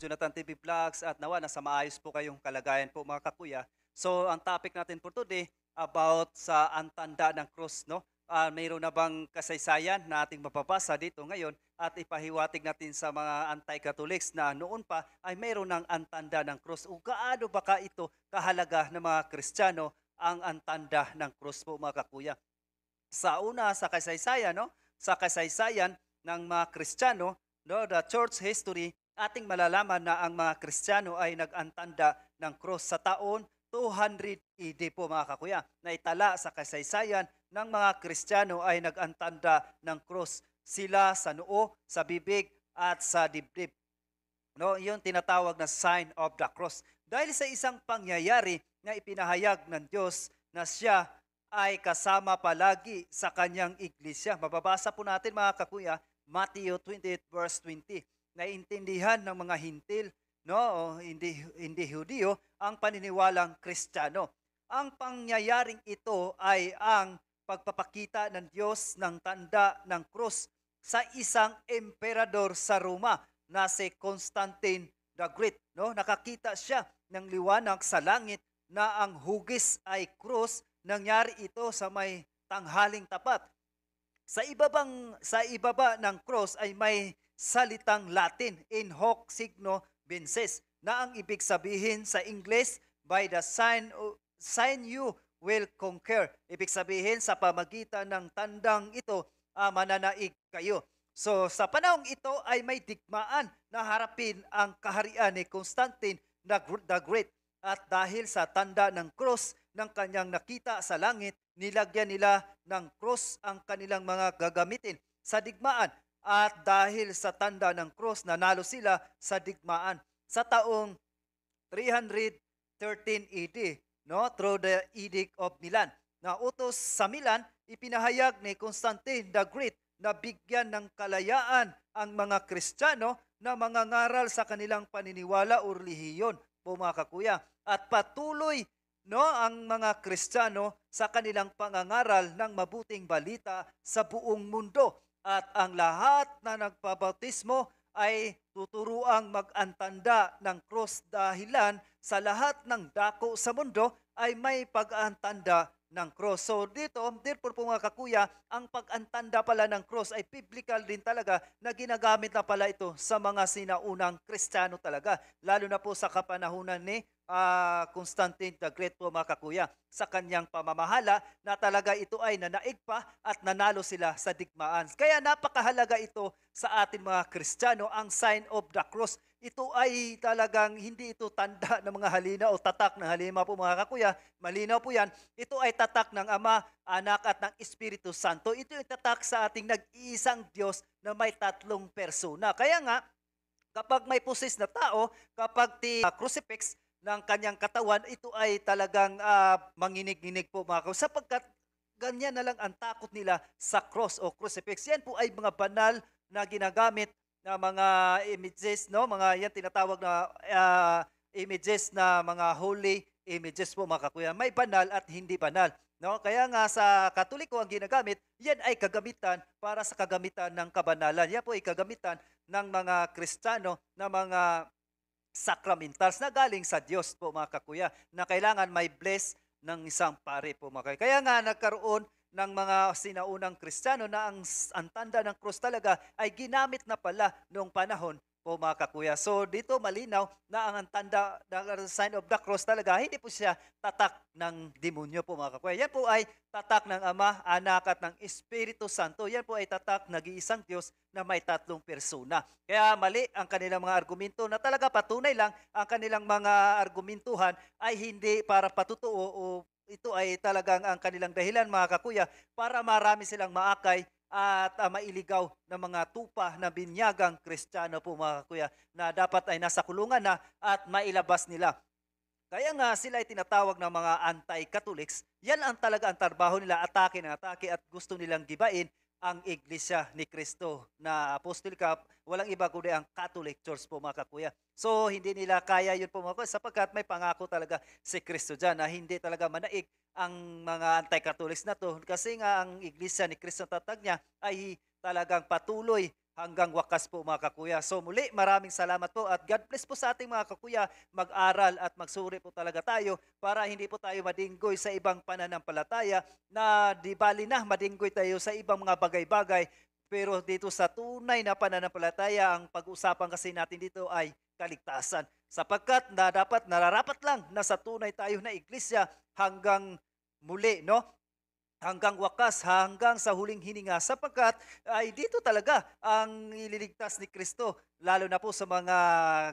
Jonathan TV Vlogs at nawa nasa maayos po kayong kalagayan po mga kakuya. So ang topic natin for today about sa antanda ng cross, no? Mayroon na bang kasaysayan na ating mapapasa dito ngayon at ipahiwatig natin sa mga anti-Catholics na noon pa ay mayroon ng antanda ng cross. O gaano ba ka ito kahalaga ng mga Kristiyano ang antanda ng cross po mga kakuya? Sa una, sa kasaysayan, no? Sa kasaysayan ng mga Kristiyano, no, the church history, ating malalaman na ang mga Kristiyano ay nag-antanda ng cross sa taon 200 AD po mga kakuya. Na itala sa kasaysayan ng mga Kristiyano ay nag-antanda ng cross. Sila sa noo, sa bibig at sa dibdib. No, yung tinatawag na sign of the cross. Dahil sa isang pangyayari na ipinahayag ng Diyos na siya ay kasama palagi sa kanyang iglesia. Mababasa po natin mga kakuya, Matthew 28 verse 20. Naiintindihan ng mga hintil, no, o hindi Hudiyo, ang paniniwalang Kristiyano. Ang pangyayaring ito ay ang pagpapakita ng Diyos ng tanda ng krus sa isang emperador sa Roma na si Constantine the Great. No? Nakakita siya ng liwanag sa langit na ang hugis ay krus. Nangyari ito sa may tanghaling tapat. Sa ibaba ng cross ay may salitang Latin, in hoc signo vinces, na ang ibig sabihin sa Ingles, by the sign you will conquer. Ibig sabihin sa pamagitan ng tandang ito, mananaig kayo. So sa panahong ito ay may digmaan na harapin ang kaharian ni Constantine the Great. At dahil sa tanda ng cross ng kanyang nakita sa langit, nilagyan nila ng cross ang kanilang mga gagamitin sa digmaan. At dahil sa tanda ng cross, nanalo sila sa digmaan. Sa taong 313 AD, no, through the Edict of Milan, na utos sa Milan, ipinahayag ni Constantine the Great na bigyan ng kalayaan ang mga Kristiyano na mangangaral sa kanilang paniniwala o relihiyon po mga kakuya. At patuloy, no, ang mga Kristiyano sa kanilang pangangaral ng mabuting balita sa buong mundo. At ang lahat na nagpabautismo ay tuturuang mag-antanda ng cross dahilan sa lahat ng dako sa mundo ay may pag-antanda ng cross. So dito, therefore po mga kakuya, ang pag-antanda pala ng cross ay biblical din talaga na ginagamit na pala ito sa mga sinaunang Kristiyano talaga. Lalo na po sa kapanahunan ni Constantine the Great po mga kakuya, sa kanyang pamamahala na talaga ito ay nanaig pa at nanalo sila sa digmaan. Kaya napakahalaga ito sa atin mga Kristiyano, ang sign of the cross. Ito ay talagang hindi ito tanda ng mga halina o tatak ng halima po mga kakuya. Malinaw po yan. Ito ay tatak ng Ama, Anak at ng Espiritu Santo. Ito ay tatak sa ating nag-iisang Diyos na may tatlong persona. Kaya nga, kapag may pusis na tao, kapag crucifix ng kanyang katawan, ito ay talagang manginig-nginig po mga kakuya. Sapagkat ganyan na lang ang takot nila sa cross o crucifix. Yan po ay mga banal na ginagamit na mga images, no? Mga yan tinatawag na images na mga holy images po mga kakuya. May banal at hindi banal. No? Kaya nga sa Katoliko ang ginagamit, yan ay kagamitan para sa kagamitan ng kabanalan. Yan po ay kagamitan ng mga Kristiyano na mga sacramentals na galing sa Diyos po mga kakuya, na kailangan may bless ng isang pare po mga kakuya. Kaya nga nagkaroon ng mga sinaunang Kristiyano na ang tanda ng krus talaga ay ginamit na pala noong panahon po mga kakuya. So dito malinaw na ang tanda ng sign of the cross talaga, hindi po siya tatak ng demonyo po mga kakuya. Yan po ay tatak ng Ama, Anak at ng Espiritu Santo. Yan po ay tatak nag-iisang Diyos na may tatlong persona. Kaya mali ang kanilang mga argumento na talaga patunay lang ang kanilang mga argumentuhan ay hindi para patutuo o ito ay talagang ang kanilang dahilan mga kakuya para marami silang maakay at mailigaw ng mga tupa na binyagang Kristiyano po mga kakuya na dapat ay nasa kulungan na at mailabas nila. Kaya nga sila ay tinatawag ng mga anti-Catholics. Yan ang talaga ang trabaho nila, atake ng atake at gusto nilang gibain ang Iglesia ni Kristo na apostolika, walang iba kundi ang Catholic Church po mga kakuya. So hindi nila kaya yun po mga kakuya sapagkat may pangako talaga si Kristo dyan na hindi talaga manaig ang mga anti-Catholics na to kasi nga ang Iglesia ni Kristo tatag niya ay talagang patuloy hanggang wakas po mga kakuya. So muli, maraming salamat po at God bless po sa ating mga kakuya. Mag-aral at magsuri po talaga tayo para hindi po tayo madinggoy sa ibang pananampalataya na di bali na madinggoy tayo sa ibang mga bagay-bagay. Pero dito sa tunay na pananampalataya, ang pag-usapan kasi natin dito ay kaligtasan. Sapagkat na dapat nararapat lang na sa tunay tayo na iglesia hanggang muli, no? Hanggang wakas, hanggang sa huling hininga, sapagkat ay dito talaga ang ililigtas ni Kristo, lalo na po sa mga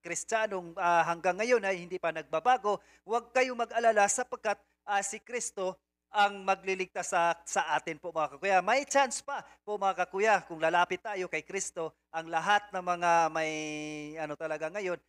Kristiyanong hanggang ngayon ay hindi pa nagbabago. Huwag kayong mag-alala sapagkat si Kristo ang magliligtas sa atin po mga kakuya. May chance pa po mga kakuya kung lalapit tayo kay Kristo. Ang lahat ng mga may ano talaga ngayon,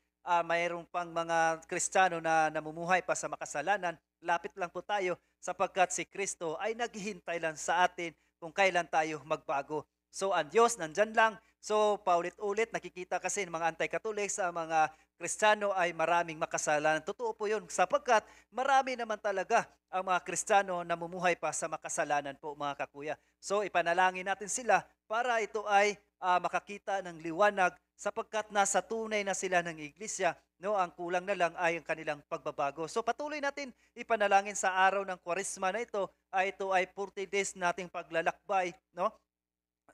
mayroon pang mga Kristiyano na namumuhay pa sa makasalanan, lapit lang po tayo sapagkat si Kristo ay naghihintay lang sa atin kung kailan tayo magbago. So ang Diyos nandyan lang. So paulit-ulit nakikita kasi ng mga anti-Catholic sa mga Kristiyano ay maraming makasalanan. Totoo po yun sapagkat marami naman talaga ang mga Kristiyano na namumuhay pa sa makasalanan po mga kakuya. So ipanalangin natin sila para ito ay makakita ng liwanag sapagkat nasa tunay na sila ng iglesia, no? Ang kulang na lang ay ang kanilang pagbabago. So patuloy natin ipanalangin sa araw ng Kwaresma na ito ay 40 days nating paglalakbay, no?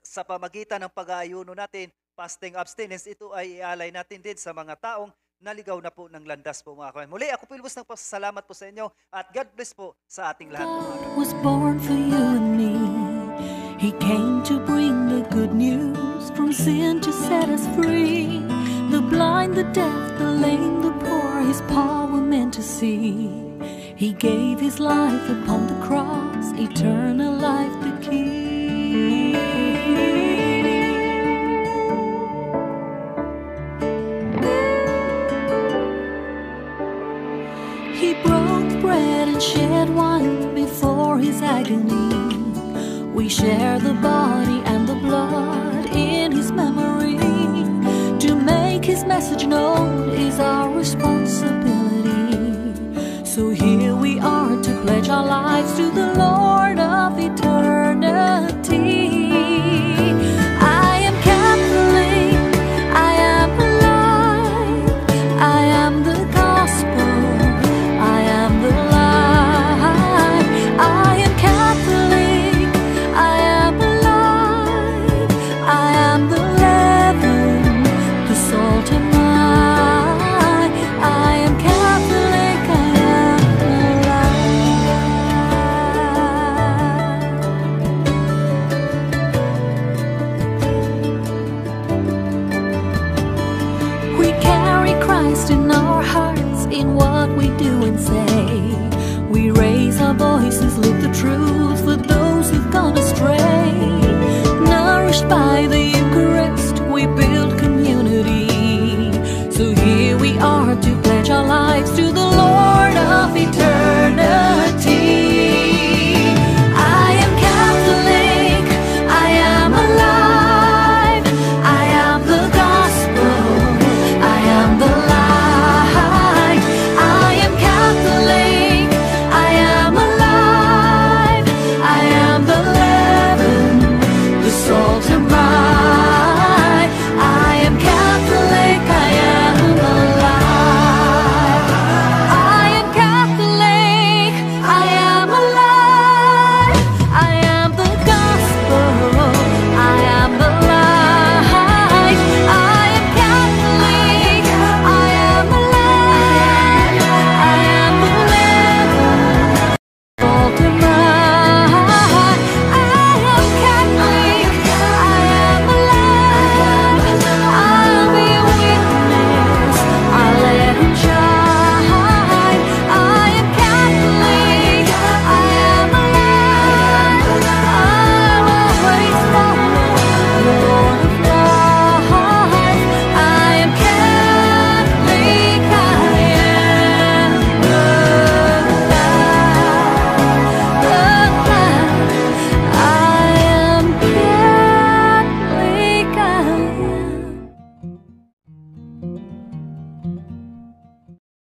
Sa pamagitan ng pag-aayuno natin, fasting abstinence, ito ay ialay natin din sa mga taong naligaw na po ng landas po mga kawan. Muli, ako pilbos ng pasasalamat po sa inyo at God bless po sa ating lahat po mga kawan. Was born for you and me. He came to bring the good news, from sin to set us free. The blind, the deaf, the lame, the poor, his power meant to see. He gave his life upon the cross, eternal life the key. He broke bread and shed wine before his agony. We share the body and the blood in his memory. To make his message known is our responsibility. So here we are to pledge our lives to the Lord of eternity. I am Catholic, I am alive, I am the gospel, I am the light. I am Catholic, I am alive, I am the leaven, the salt and light. I am Catholic, I am alive. We carry Christ in our hearts, in what we do and say. We raise our voices, live the truth for those who've gone astray. Nourished by the Eucharist, we build community. So here we are to pledge our lives to the